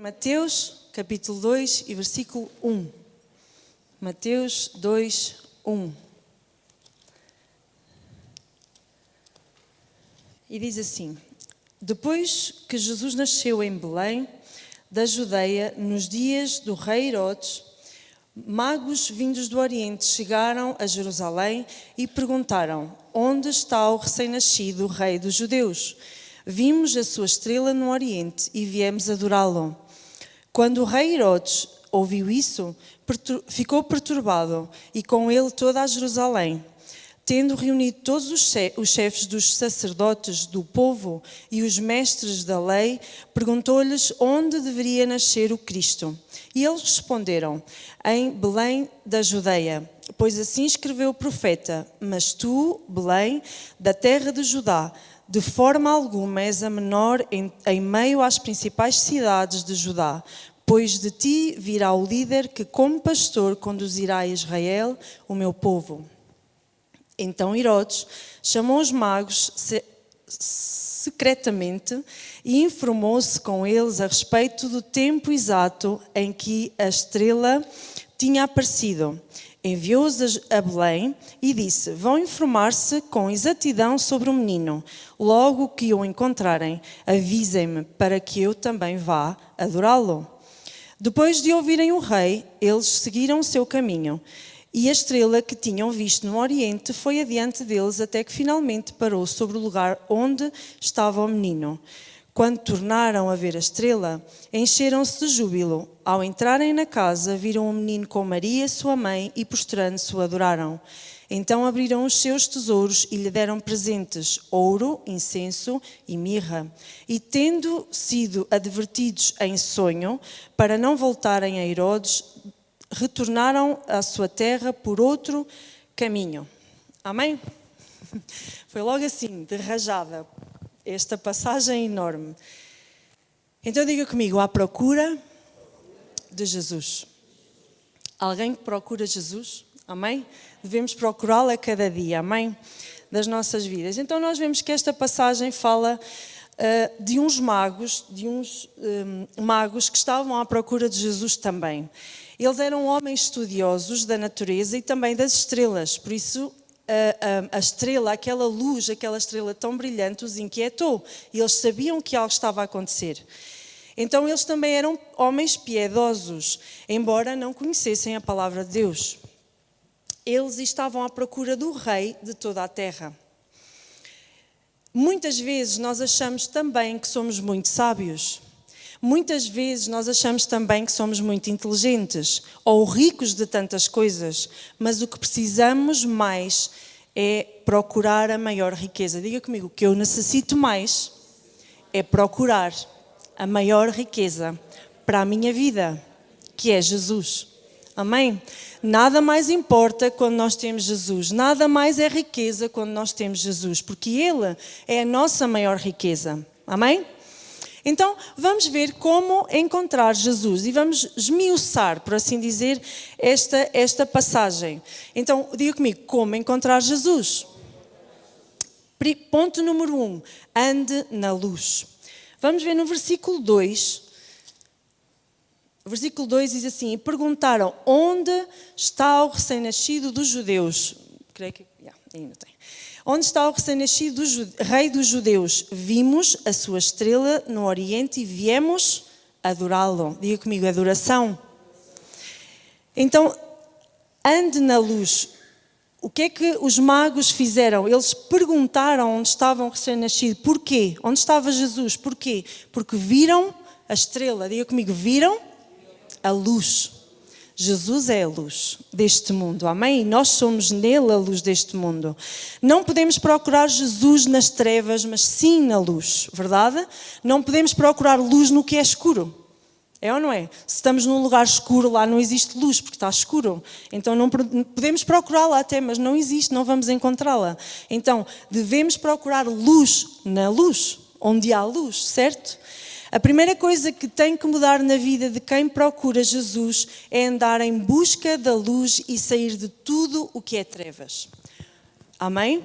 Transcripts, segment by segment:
Mateus, capítulo 2 e versículo 1. Mateus 2, 1. E diz assim: Depois que Jesus nasceu em Belém, da Judeia, nos dias do rei Herodes, magos vindos do Oriente chegaram a Jerusalém e perguntaram: Onde está o recém-nascido rei dos judeus? Vimos a sua estrela no Oriente e viemos adorá-lo. Quando o rei Herodes ouviu isso, ficou perturbado e com ele toda a Jerusalém. Tendo reunido todos os chefes dos sacerdotes do povo e os mestres da lei, perguntou-lhes onde deveria nascer o Cristo. E eles responderam: em Belém da Judeia, pois assim escreveu o profeta: Mas tu, Belém, da terra de Judá, de forma alguma és a menor em meio às principais cidades de Judá, pois de ti virá o líder que como pastor conduzirá a Israel, o meu povo. Então Herodes chamou os magos secretamente e informou-se com eles a respeito do tempo exato em que a estrela tinha aparecido. Enviou-os a Belém e disse: Vão informar-se com exatidão sobre o menino. Logo que o encontrarem, avisem-me para que eu também vá adorá-lo. Depois de ouvirem o rei, eles seguiram o seu caminho. E a estrela que tinham visto no Oriente foi adiante deles até que finalmente parou sobre o lugar onde estava o menino. Quando tornaram a ver a estrela, encheram-se de júbilo. Ao entrarem na casa, viram o menino com Maria, sua mãe, e prostrando-se o adoraram. Então abriram os seus tesouros e lhe deram presentes: ouro, incenso e mirra. E tendo sido advertidos em sonho, para não voltarem a Herodes, retornaram à sua terra por outro caminho. Amém? Foi logo assim, de rajada, esta passagem enorme. Então diga comigo: à procura de Jesus. Alguém que procura Jesus? Amém? Devemos procurá-lo a cada dia, amém? Das nossas vidas. Então nós vemos que esta passagem fala de uns magos, magos que estavam à procura de Jesus também. Eles eram homens estudiosos da natureza e também das estrelas, por isso a estrela, aquela luz, aquela estrela tão brilhante os inquietou e eles sabiam que algo estava a acontecer. Então eles também eram homens piedosos, embora não conhecessem a palavra de Deus. Eles estavam à procura do rei de toda a terra. Muitas vezes nós achamos também que somos muito sábios. Muitas vezes nós achamos também que somos muito inteligentes ou ricos de tantas coisas, mas o que precisamos mais é procurar a maior riqueza. Diga comigo: o que eu necessito mais é procurar a maior riqueza para a minha vida, que é Jesus. Amém? Nada mais importa quando nós temos Jesus, nada mais é riqueza quando nós temos Jesus, porque Ele é a nossa maior riqueza. Amém? Então, vamos ver como encontrar Jesus e vamos esmiuçar, por assim dizer, esta passagem. Então, diga comigo: como encontrar Jesus? Ponto número 1, ande na luz. Vamos ver no versículo 2. O versículo 2 diz assim: e perguntaram: onde está o recém-nascido dos judeus? Creio que ainda tem. Onde está o recém-nascido rei dos judeus? Vimos a sua estrela no Oriente e viemos adorá-lo. Diga comigo: adoração. Então, ande na luz. O que é que os magos fizeram? Eles perguntaram onde estava o recém-nascido. Porquê? Onde estava Jesus? Porquê? Porque viram a estrela. Diga comigo: viram a luz. Jesus é a luz deste mundo, amém? E nós somos nele a luz deste mundo. Não podemos procurar Jesus nas trevas, mas sim na luz, verdade? Não podemos procurar luz no que é escuro, é ou não é? Se estamos num lugar escuro, lá não existe luz, porque está escuro. Então não podemos procurá-la até, mas não existe, não vamos encontrá-la. Então devemos procurar luz na luz, onde há luz, certo? A primeira coisa que tem que mudar na vida de quem procura Jesus é andar em busca da luz e sair de tudo o que é trevas. Amém?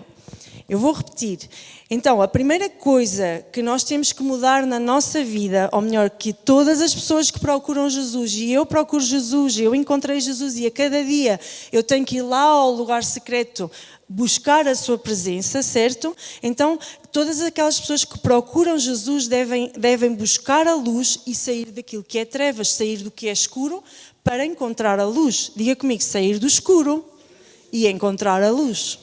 Eu vou repetir. Então, a primeira coisa que nós temos que mudar na nossa vida, ou melhor, que todas as pessoas que procuram Jesus, e eu procuro Jesus, eu encontrei Jesus e a cada dia eu tenho que ir lá ao lugar secreto buscar a sua presença, certo? Então, todas aquelas pessoas que procuram Jesus devem buscar a luz e sair daquilo que é trevas, sair do que é escuro para encontrar a luz. Diga comigo, sair do escuro e encontrar a luz.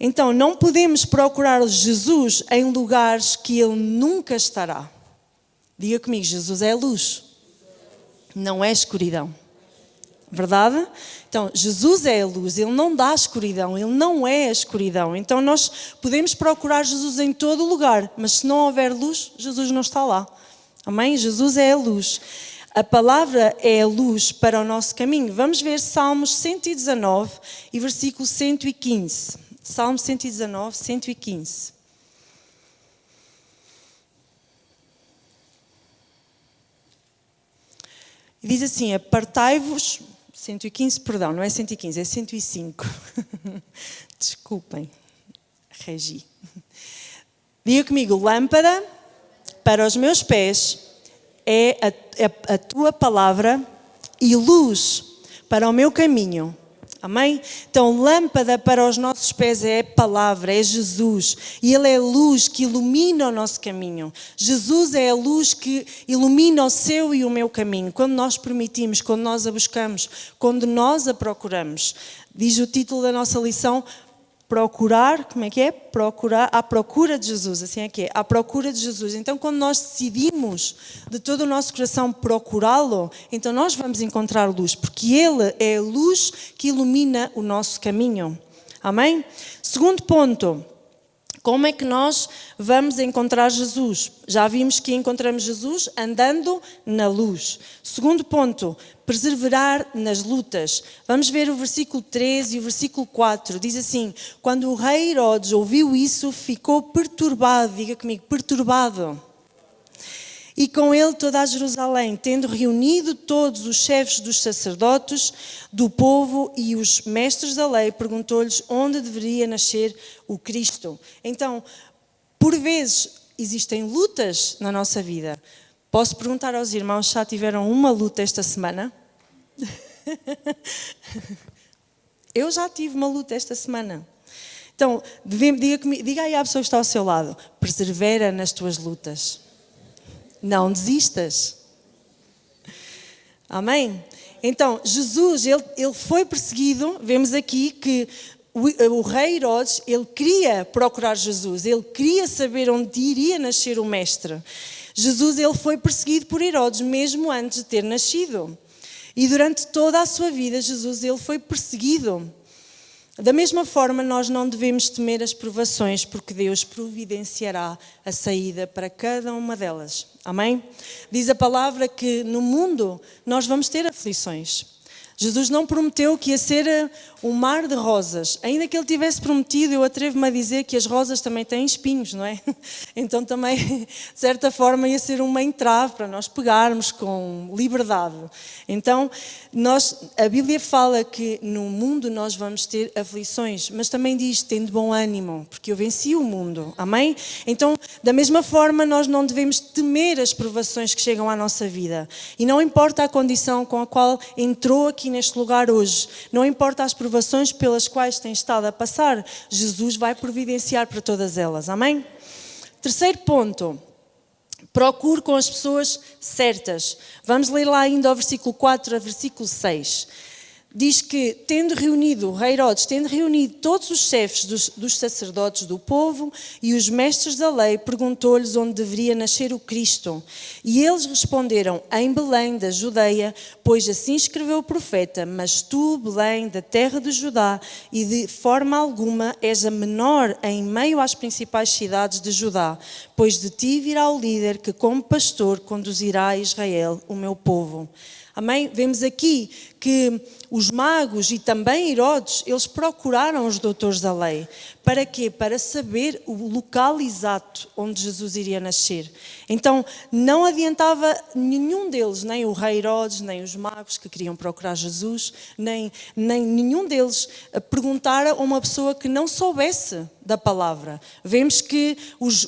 Então, não podemos procurar Jesus em lugares que Ele nunca estará. Diga comigo, Jesus é luz, não é escuridão. Verdade? Então, Jesus é a luz, Ele não dá a escuridão, Ele não é a escuridão. Então, nós podemos procurar Jesus em todo lugar, mas se não houver luz, Jesus não está lá. Amém? Jesus é a luz. A palavra é a luz para o nosso caminho. Vamos ver Salmos 119 e versículo 115. Salmo 119, 115. E diz assim, apartai-vos... 115, perdão, não é 115, é 105. Desculpem, Regi. Diga comigo, lâmpada para os meus pés é a tua palavra e luz para o meu caminho. Amém? Então, lâmpada para os nossos pés é a palavra, é Jesus. E Ele é a luz que ilumina o nosso caminho. Jesus é a luz que ilumina o seu e o meu caminho. Quando nós permitimos, quando nós a buscamos, quando nós a procuramos. Diz o título da nossa lição, procurar, como é que é? Procurar, à procura de Jesus, assim é que é, à procura de Jesus. Então, quando nós decidimos de todo o nosso coração procurá-lo, então nós vamos encontrar luz, porque Ele é a luz que ilumina o nosso caminho. Amém? Segundo ponto, como é que nós vamos encontrar Jesus? Já vimos que encontramos Jesus andando na luz. Segundo ponto, perseverar nas lutas. Vamos ver o versículo 13 e o versículo 4. Diz assim, quando o rei Herodes ouviu isso, ficou perturbado. Diga comigo, perturbado. E com ele toda a Jerusalém, tendo reunido todos os chefes dos sacerdotes, do povo e os mestres da lei, perguntou-lhes onde deveria nascer o Cristo. Então, por vezes, existem lutas na nossa vida. Posso perguntar aos irmãos se já tiveram uma luta esta semana? Eu já tive uma luta esta semana. Então, diga aí à pessoa que está ao seu lado, persevera nas tuas lutas. Não desistas. Amém? Então, Jesus, ele foi perseguido. Vemos aqui que o rei Herodes, ele queria procurar Jesus. Ele queria saber onde iria nascer o mestre. Jesus, ele foi perseguido por Herodes, mesmo antes de ter nascido. E durante toda a sua vida, Jesus, ele foi perseguido. Da mesma forma, nós não devemos temer as provações, porque Deus providenciará a saída para cada uma delas. Amém? Diz a palavra que no mundo nós vamos ter aflições. Jesus não prometeu que ia ser um mar de rosas. Ainda que Ele tivesse prometido, eu atrevo-me a dizer que as rosas também têm espinhos, não é? Então também, de certa forma, ia ser uma entrave para nós pegarmos com liberdade. Então, a Bíblia fala que no mundo nós vamos ter aflições, mas também diz, tende bom ânimo, porque eu venci o mundo. Amém? Então, da mesma forma, nós não devemos temer as provações que chegam à nossa vida. E não importa a condição com a qual entrou aqui neste lugar hoje, não importa as provações pelas quais tem estado a passar, Jesus vai providenciar para todas elas, amém? Terceiro ponto, procure com as pessoas certas. Vamos ler lá ainda ao versículo 4 a versículo 6. Diz que, o rei Herodes, tendo reunido todos os chefes dos sacerdotes do povo e os mestres da lei, perguntou-lhes onde deveria nascer o Cristo. E eles responderam, em Belém da Judeia, pois assim escreveu o profeta, mas tu, Belém, da terra de Judá, e de forma alguma és a menor em meio às principais cidades de Judá, pois de ti virá o líder que como pastor conduzirá a Israel, o meu povo. Amém? Vemos aqui que os magos e também Herodes, eles procuraram os doutores da lei. Para quê? Para saber o local exato onde Jesus iria nascer. Então, não adiantava nenhum deles, nem o rei Herodes, nem os magos que queriam procurar Jesus, nem nenhum deles perguntar a uma pessoa que não soubesse da palavra. Vemos que os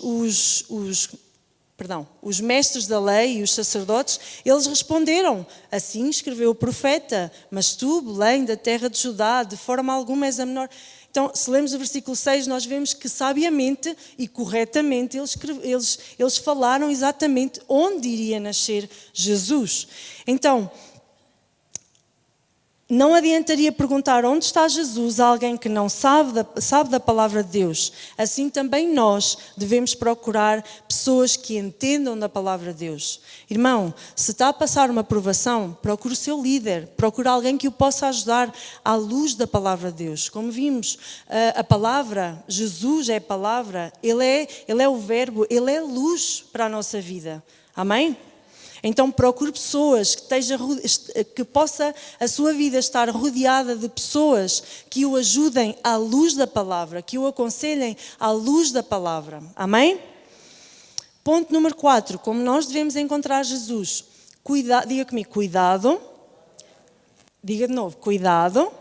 mestres da lei e os sacerdotes, eles responderam: assim escreveu o profeta, mas tu, Belém, da terra de Judá, de forma alguma és a menor. Então, se lemos o versículo 6, nós vemos que sabiamente e corretamente eles falaram exatamente onde iria nascer Jesus. Então, não adiantaria perguntar onde está Jesus a alguém que não sabe da palavra de Deus. Assim também nós devemos procurar pessoas que entendam da palavra de Deus. Irmão, se está a passar uma provação, procure o seu líder, procure alguém que o possa ajudar à luz da palavra de Deus. Como vimos, a palavra, Jesus é a palavra, Ele é o verbo, Ele é luz para a nossa vida. Amém? Então procure pessoas que possa a sua vida estar rodeada de pessoas que o ajudem à luz da palavra, que o aconselhem à luz da palavra. Amém? Ponto número 4, como nós devemos encontrar Jesus. Diga comigo, cuidado. Diga de novo, cuidado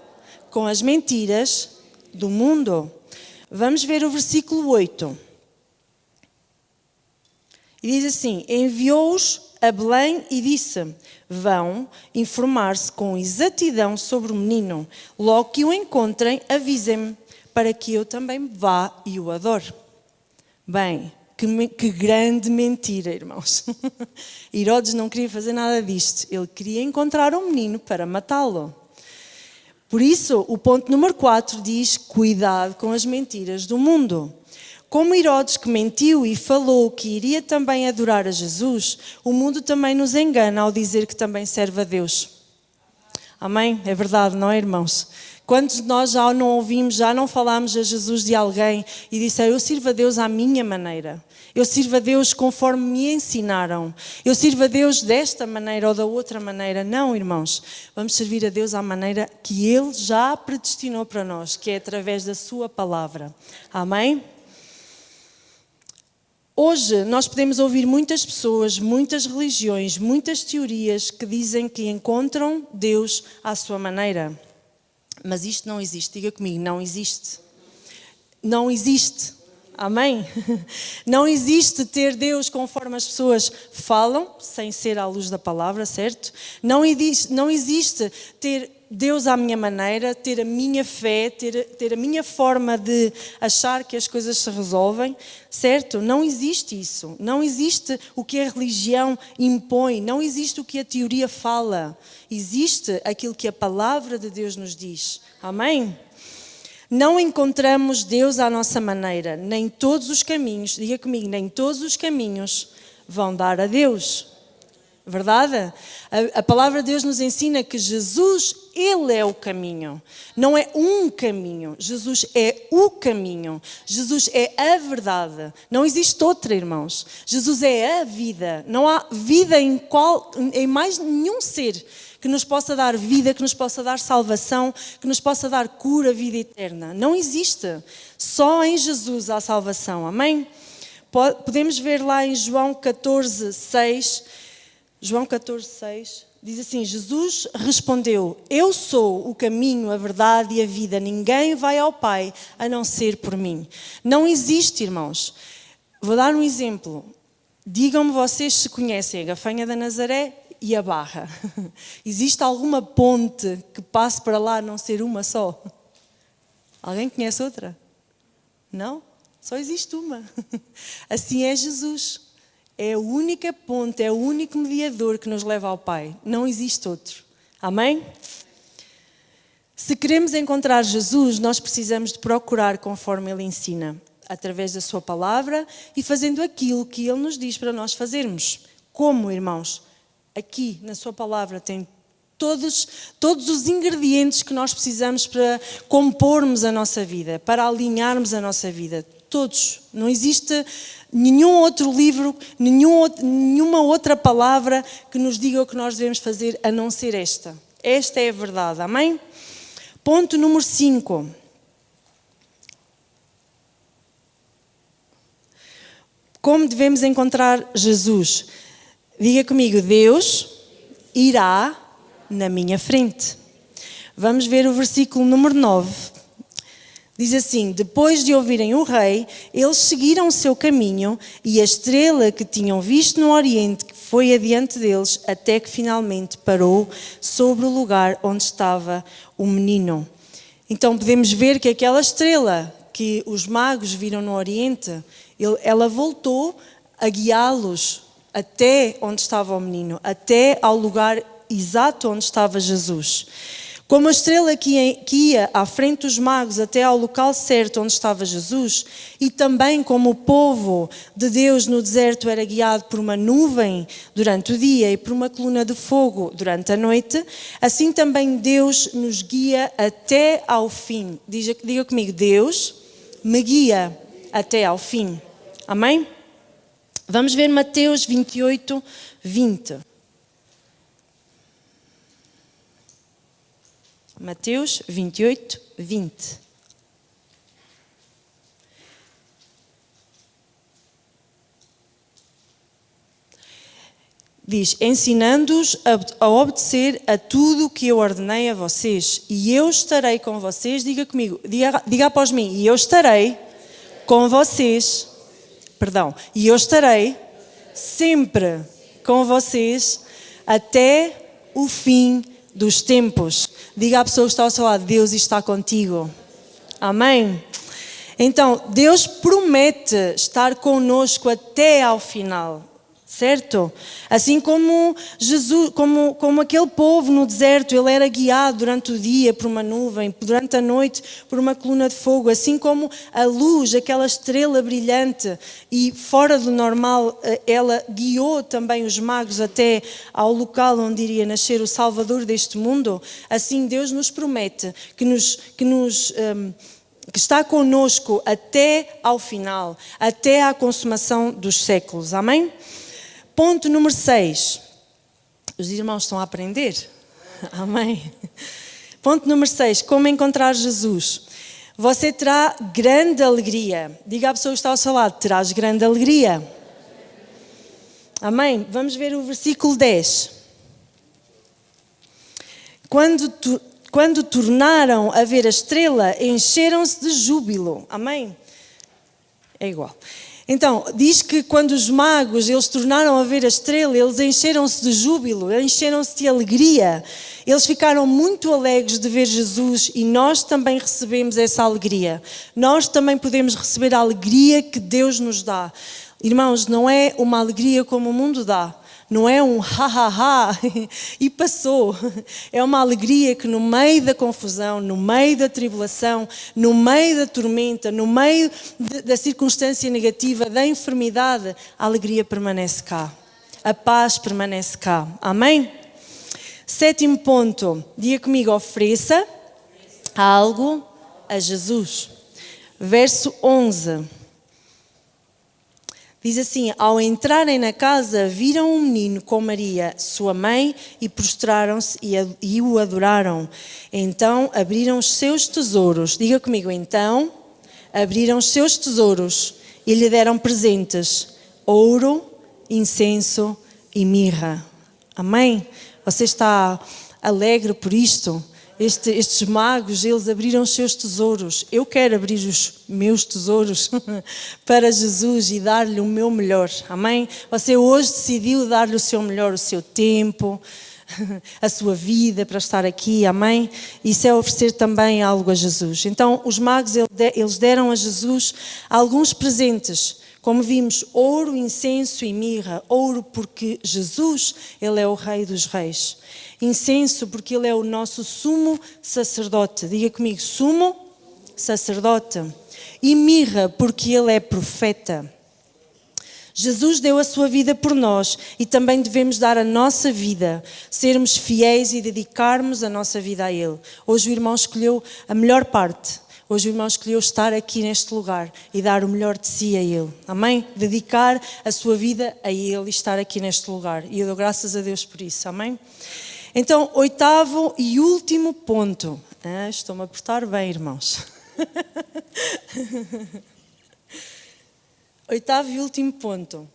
com as mentiras do mundo. Vamos ver o versículo 8. E diz assim: enviou-os a Belém e disse: vão informar-se com exatidão sobre o menino. Logo que o encontrem, avisem-me, para que eu também vá e o adore. Bem, que grande mentira, irmãos. Herodes não queria fazer nada disto. Ele queria encontrar um menino para matá-lo. Por isso, o ponto número 4 diz: cuidado com as mentiras do mundo. Como Herodes, que mentiu e falou que iria também adorar a Jesus, o mundo também nos engana ao dizer que também serve a Deus. Amém? É verdade, não é, irmãos? Quantos de nós já não ouvimos, já não falámos a Jesus de alguém e disseram: eu sirvo a Deus à minha maneira. Eu sirvo a Deus conforme me ensinaram. Eu sirvo a Deus desta maneira ou da outra maneira. Não, irmãos. Vamos servir a Deus à maneira que Ele já predestinou para nós, que é através da sua palavra. Amém? Hoje nós podemos ouvir muitas pessoas, muitas religiões, muitas teorias que dizem que encontram Deus à sua maneira. Mas isto não existe. Diga comigo, não existe. Não existe. Amém? Não existe ter Deus conforme as pessoas falam, sem ser à luz da palavra, certo? Não existe ter Deus à minha maneira, ter a minha fé, ter a minha forma de achar que as coisas se resolvem, certo? Não existe isso. Não existe o que a religião impõe, não existe o que a teoria fala. Existe aquilo que a palavra de Deus nos diz. Amém? Não encontramos Deus à nossa maneira. Nem todos os caminhos, diga comigo, nem todos os caminhos vão dar a Deus. Verdade? A palavra de Deus nos ensina que Jesus, Ele é o caminho. Não é um caminho. Jesus é o caminho. Jesus é a verdade. Não existe outra, irmãos. Jesus é a vida. Não há vida em mais nenhum ser que nos possa dar vida, que nos possa dar salvação, que nos possa dar cura, vida eterna. Não existe. Só em Jesus há salvação. Amém? Podemos ver lá em João 14:6. João 14:6 diz assim: Jesus respondeu: eu sou o caminho, a verdade e a vida. Ninguém vai ao Pai a não ser por mim. Não existe, irmãos. Vou dar um exemplo. Digam-me vocês se conhecem a Gafanha da Nazaré e a Barra. Existe alguma ponte que passe para lá a não ser uma só? Alguém conhece outra? Não? Só existe uma. Assim é Jesus. É a única ponte, é o único mediador que nos leva ao Pai. Não existe outro. Amém? Se queremos encontrar Jesus, nós precisamos de procurar conforme Ele ensina, através da sua palavra e fazendo aquilo que Ele nos diz para nós fazermos. Como, irmãos? Aqui, na sua palavra, tem todos os ingredientes que nós precisamos para compormos a nossa vida, para alinharmos a nossa vida. Todos. Não existe nenhum outro livro, nenhuma outra palavra que nos diga o que nós devemos fazer a não ser esta. Esta é a verdade, amém? Ponto número 5. Como devemos encontrar Jesus? Diga comigo, Deus irá na minha frente. Vamos ver o versículo número 9. Diz assim: depois de ouvirem o rei, eles seguiram o seu caminho e a estrela que tinham visto no oriente foi adiante deles até que finalmente parou sobre o lugar onde estava o menino. Então podemos ver que aquela estrela que os magos viram no oriente, ela voltou a guiá-los até onde estava o menino, até ao lugar exato onde estava Jesus. Como a estrela que ia à frente dos magos até ao local certo onde estava Jesus, e também como o povo de Deus no deserto era guiado por uma nuvem durante o dia e por uma coluna de fogo durante a noite, assim também Deus nos guia até ao fim. Diga comigo, Deus me guia até ao fim. Amém? Vamos ver Mateus 28, 20. Mateus 28, 20. Diz, ensinando-os a obedecer a tudo o que eu ordenei a vocês, e eu estarei com vocês, diga comigo, diga após mim, e eu estarei com vocês, e eu estarei sempre com vocês até o fim dos tempos. Diga à pessoa que está ao seu lado, Deus está contigo. Amém? Então, Deus promete estar conosco até ao final, certo? Assim como Jesus, como aquele povo no deserto, ele era guiado durante o dia por uma nuvem, durante a noite por uma coluna de fogo, assim como a luz, aquela estrela brilhante e fora do normal, ela guiou também os magos até ao local onde iria nascer o Salvador deste mundo. Assim Deus nos promete que está conosco até ao final, até à consumação dos séculos. Amém? Ponto número 6. Os irmãos estão a aprender? Amém? Ponto número 6. Como encontrar Jesus? Você terá grande alegria. Diga à pessoa que está ao seu lado, terás grande alegria. Amém? Vamos ver o versículo 10. Quando tornaram a ver a estrela, encheram-se de júbilo. Amém? É igual. Então, diz que quando os magos, eles tornaram a ver a estrela, eles encheram-se de júbilo, encheram-se de alegria. Eles ficaram muito alegres de ver Jesus e nós também recebemos essa alegria. Nós também podemos receber a alegria que Deus nos dá. Irmãos, não é uma alegria como o mundo dá. Não é um ha-ha-ha e passou. É uma alegria que no meio da confusão, no meio da tribulação, no meio da tormenta, no meio da circunstância negativa, da enfermidade, a alegria permanece cá. A paz permanece cá. Amém? 7º ponto. Diga comigo, ofereça algo a Jesus. Verso 11. Diz assim, ao entrarem na casa, viram um menino com Maria, sua mãe, e prostraram-se e o adoraram. Então abriram os seus tesouros. Diga comigo, então abriram os seus tesouros e lhe deram presentes, ouro, incenso e mirra. Amém? Você está alegre por isto? Estes magos, eles abriram os seus tesouros. Eu quero abrir os meus tesouros para Jesus e dar-lhe o meu melhor. Amém? Você hoje decidiu dar-lhe o seu melhor, o seu tempo, a sua vida para estar aqui. Amém? Isso é oferecer também algo a Jesus. Então, os magos, eles deram a Jesus alguns presentes. Como vimos, ouro, incenso e mirra. Ouro porque Jesus, Ele é o Rei dos Reis. Incenso porque Ele é o nosso sumo sacerdote. Diga comigo, sumo sacerdote. E mirra porque Ele é profeta. Jesus deu a sua vida por nós e também devemos dar a nossa vida, sermos fiéis e dedicarmos a nossa vida a Ele. Hoje o irmão escolheu a melhor parte. Hoje o irmão escolheu estar aqui neste lugar e dar o melhor de si a Ele. Amém? Dedicar a sua vida a Ele e estar aqui neste lugar. E eu dou graças a Deus por isso. Amém? Então, oitavo e último ponto. Estou-me a portar bem, irmãos. Oitavo e último ponto.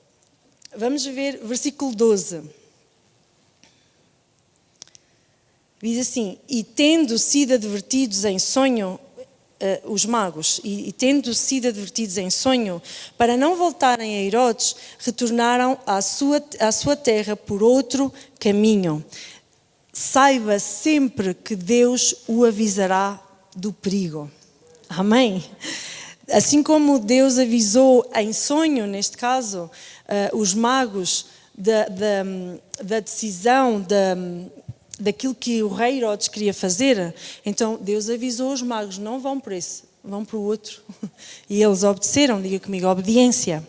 Vamos ver versículo 12. Diz assim: e tendo sido advertidos em sonho, os magos, e tendo sido advertidos em sonho, para não voltarem a Herodes, retornaram à sua terra por outro caminho. Saiba sempre que Deus o avisará do perigo. Amém? Assim como Deus avisou em sonho, neste caso, os magos da decisão, daquilo que o rei Herodes queria fazer, então Deus avisou os magos: não vão por esse, vão para o outro. E eles obedeceram, diga comigo, obediência.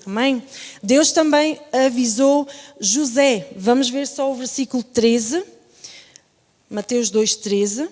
Amém? Deus também avisou José. Vamos ver só o versículo 13, Mateus 2,13.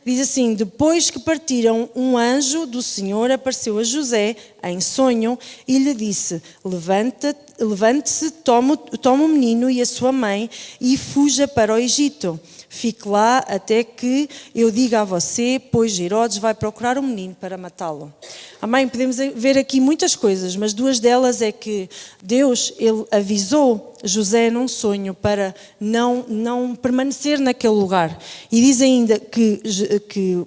Diz assim: depois que partiram, um anjo do Senhor apareceu a José em sonho e lhe disse: levante-se, toma o menino e a sua mãe e fuja para o Egito. Fique lá até que eu diga a você, pois Herodes vai procurar o menino para matá-lo. Amém? Podemos ver aqui muitas coisas, mas duas delas é que Deus, ele avisou José num sonho para não permanecer naquele lugar. E diz ainda que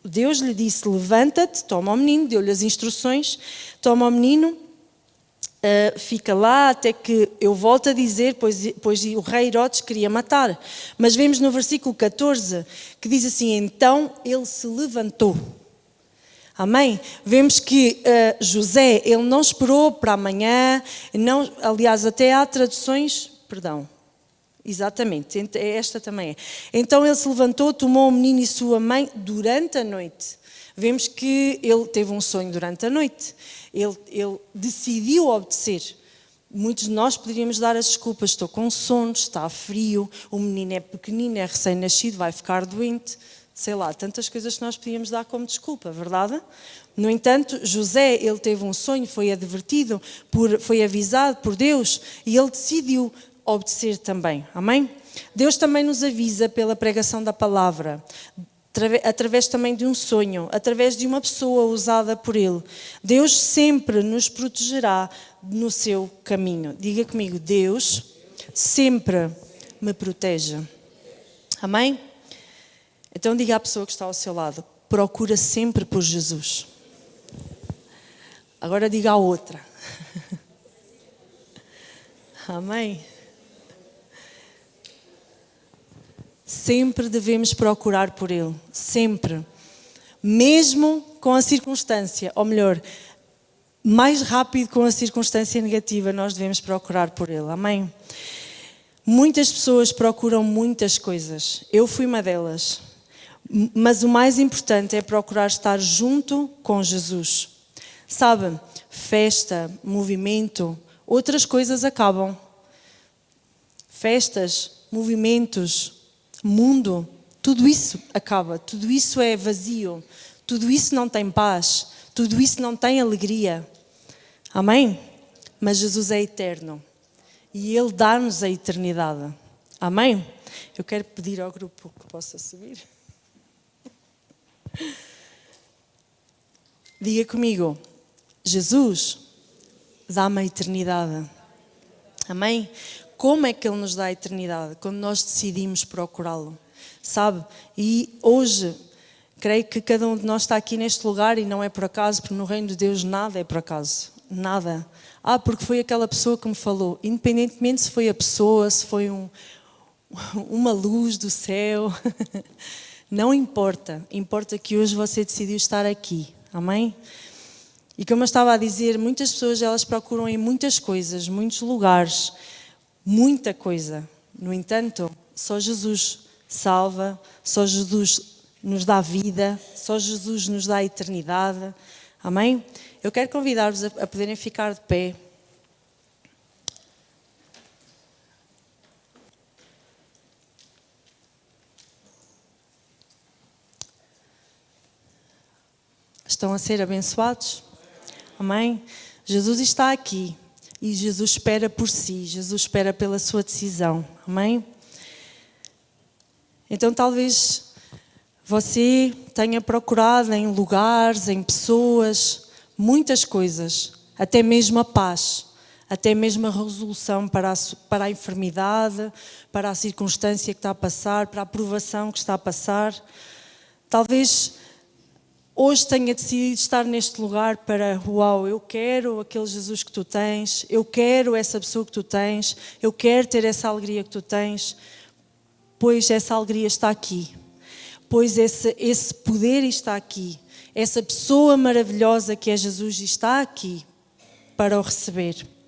Deus lhe disse: levanta-te, toma o menino, deu-lhe as instruções, toma o menino, fica lá até que eu volto a dizer, pois o rei Herodes queria matar. Mas vemos no versículo 14 que diz assim: então ele se levantou. Amém? Vemos que José, ele não esperou para amanhã, não, aliás, até há traduções, exatamente, esta também é. Então ele se levantou, tomou o menino e sua mãe durante a noite. Vemos que ele teve um sonho durante a noite. Ele decidiu obedecer. Muitos de nós poderíamos dar as desculpas: estou com sono, está frio, o menino é pequenino, é recém-nascido, vai ficar doente. Sei lá, tantas coisas que nós podíamos dar como desculpa, verdade? No entanto, José, ele teve um sonho, foi advertido, foi avisado por Deus e ele decidiu obedecer também. Amém? Deus também nos avisa pela pregação da palavra, através também de um sonho, através de uma pessoa usada por Ele. Deus sempre nos protegerá no seu caminho. Diga comigo: Deus sempre me protege. Amém? Então diga à pessoa que está ao seu lado: procura sempre por Jesus. Agora diga à outra. Amém? Sempre devemos procurar por Ele, sempre. Mesmo com a circunstância, ou melhor, mais rápido com a circunstância negativa, nós devemos procurar por Ele. Amém? Muitas pessoas procuram muitas coisas. Eu fui uma delas. Mas o mais importante é procurar estar junto com Jesus. Sabe, festa, movimento, outras coisas acabam. Festas, movimentos, mundo, tudo isso acaba, tudo isso é vazio, tudo isso não tem paz, tudo isso não tem alegria. Amém? Mas Jesus é eterno e Ele dá-nos a eternidade. Amém? Eu quero pedir ao grupo que possa subir. Diga comigo: Jesus dá-me a eternidade. Amém? Como é que Ele nos dá a eternidade? Quando nós decidimos procurá-lo. Sabe? E hoje, creio que cada um de nós está aqui neste lugar e não é por acaso, porque no reino de Deus nada é por acaso. Nada. Porque foi aquela pessoa que me falou. Independentemente se foi a pessoa, se foi uma luz do céu. Não importa. Importa que hoje você decidiu estar aqui. Amém? E como eu estava a dizer, muitas pessoas elas procuram em muitas coisas, muitos lugares, muita coisa. No entanto, só Jesus salva, só Jesus nos dá vida, só Jesus nos dá a eternidade. Amém? Eu quero convidar-vos a poderem ficar de pé. Estão a ser abençoados? Amém? Jesus está aqui e Jesus espera por si, Jesus espera pela sua decisão. Amém? Então talvez você tenha procurado em lugares, em pessoas, muitas coisas, até mesmo a paz, até mesmo a resolução para a enfermidade, para a circunstância que está a passar, para a provação que está a passar. Talvez hoje tenha decidido estar neste lugar para, uau, eu quero aquele Jesus que tu tens, eu quero essa pessoa que tu tens, eu quero ter essa alegria que tu tens, pois essa alegria está aqui, pois esse poder está aqui, essa pessoa maravilhosa que é Jesus está aqui para o receber.